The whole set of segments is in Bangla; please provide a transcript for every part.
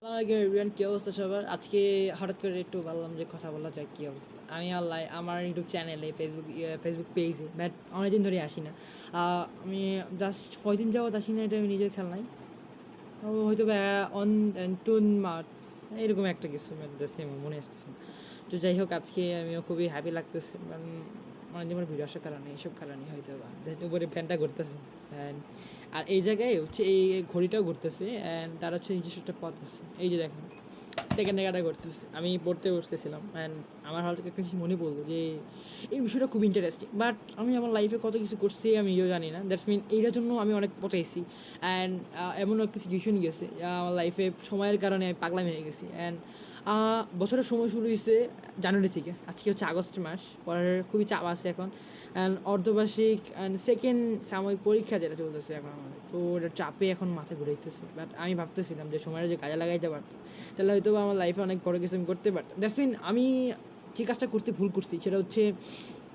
আসসালামু এভরিওয়ান, কী অবস্থা সবার? আজকে হঠাৎ করে একটু ভাবলাম যে কথা বলা যায় কী অবস্থা। আমি আমার ইউটিউব চ্যানেলে ফেসবুক পেজে বাট অনেকদিন ধরে আসি না। আমি জাস্ট কয়দিন যাবত আসি না, এটা আমি নিজের খেয়াল নাই। হয়তো বা অন 2 মার্চ এরকম একটা কিছু মনে আসতেছে না। তো যাই হোক, আজকে আমিও খুবই হ্যাপি লাগতেছে, কারণ অনেকদিন পর ভিডিও আসার কারণে, এইসব কারণে হয়তো বা উপরে ফ্যানটা ঘুরতেছে। অ্যান্ড আর এই জায়গায় হচ্ছে এই ঘড়িটাও ঘুরতেছে, অ্যান্ড তার হচ্ছে নিজস্ব একটা পথ আছে। এই যে দেখেন, সেকেন্ড জায়গাটা ঘুরতেছে। আমি পড়তে বসতেছিলাম অ্যান্ড আমার হঠাৎ একটা কিছু মনে পড়লো যে এই বিষয়টা খুব ইন্টারেস্টিং, বাট আমি আমার লাইফে কত কিছু করছি আমি নিজেও জানি না। দ্যাটস মিন এইটার জন্য আমি অনেক পচাইছি। অ্যান্ড এমন একটা সিচুয়েশন গেছে আমার লাইফে, সময়ের কারণে আমি পাগলামি হয়ে গেছি। অ্যান্ড বছরের সময় শুরু হয়েছে জানুয়ারি থেকে, আজকে হচ্ছে আগস্ট মাস। পড়ার খুবই চাপ আছে এখন, অ্যান্ড অর্ধবার্ষিক অ্যান্ড সেকেন্ড সাময়িক পরীক্ষা যেটা চলতেছে এখন আমাদের, তো ওটার চাপে এখন মাথা ঘুরাইতেছে। বাট আমি ভাবতেছিলাম যে সময়টা যে কাজে লাগাইতে পারতাম, তাহলে হয়তো আমার লাইফে অনেক বড় কিছু আমি করতে পারতাম। দ্যাটস মিন আমি যে কাজটা করতে ভুল করছি সেটা হচ্ছে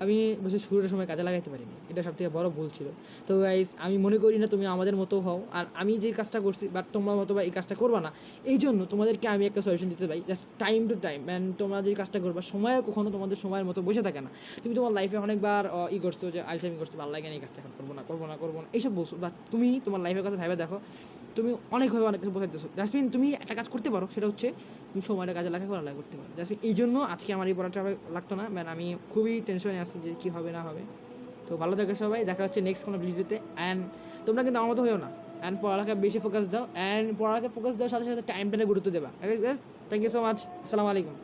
আমি বসে শুরুর সময় কাজে লাগাইতে পারিনি, এটা সবথেকে বড় ভুল ছিল। তো গাইস, আমি মনে করি না তুমি আমাদের মতো হও, আর আমি যে কাজটা করছি বাট তোমরা হয়তো বা এই কাজটা করবা না। এই জন্য তোমাদেরকে আমি একটা সলিউশন দিতে পারি, just time to time. And তোমরা যে কাজটা করবা, সময় কখনো তোমাদের সময়ের মতো বসে থাকে না। তুমি তোমার লাইফে অনেকবার করছো যে আলসামি করছো, ভালো লাগে না, এই কাজটা এখন করবো না এইসব বলছো, বাট তুমি তোমার লাইফের কথা ভেবে দেখো, তুমি অনেকভাবে অনেক কিছু বোঝাইতেছো। জাস্টমিন তুমি একটা কাজ করতে পারো, সেটা হচ্ছে তুমি সময়টা কাজে লাগে পড়ালেখা করতে পারো। জাস্ট এই জন্য আজকে আমার এই পড়াটা লাগতো না, ম্যান আমি খুবই টেনশনে আসছি যে কী হবে না হবে। তো ভালো থাকে সবাই, দেখা হচ্ছে নেক্সট কোনো ভিডিওতে। অ্যান্ড তোমরা কিন্তু আমার মতো হয়েও না, অ্যান্ড পড়ালেখা বেশি ফোকাস দাও, অ্যান্ড পড়ালেখা ফোকাস দেওয়ার সাথে সাথে টাইমটা গুরুত্ব দেবা। Thank you so much. আসসালামু আলাইকুম।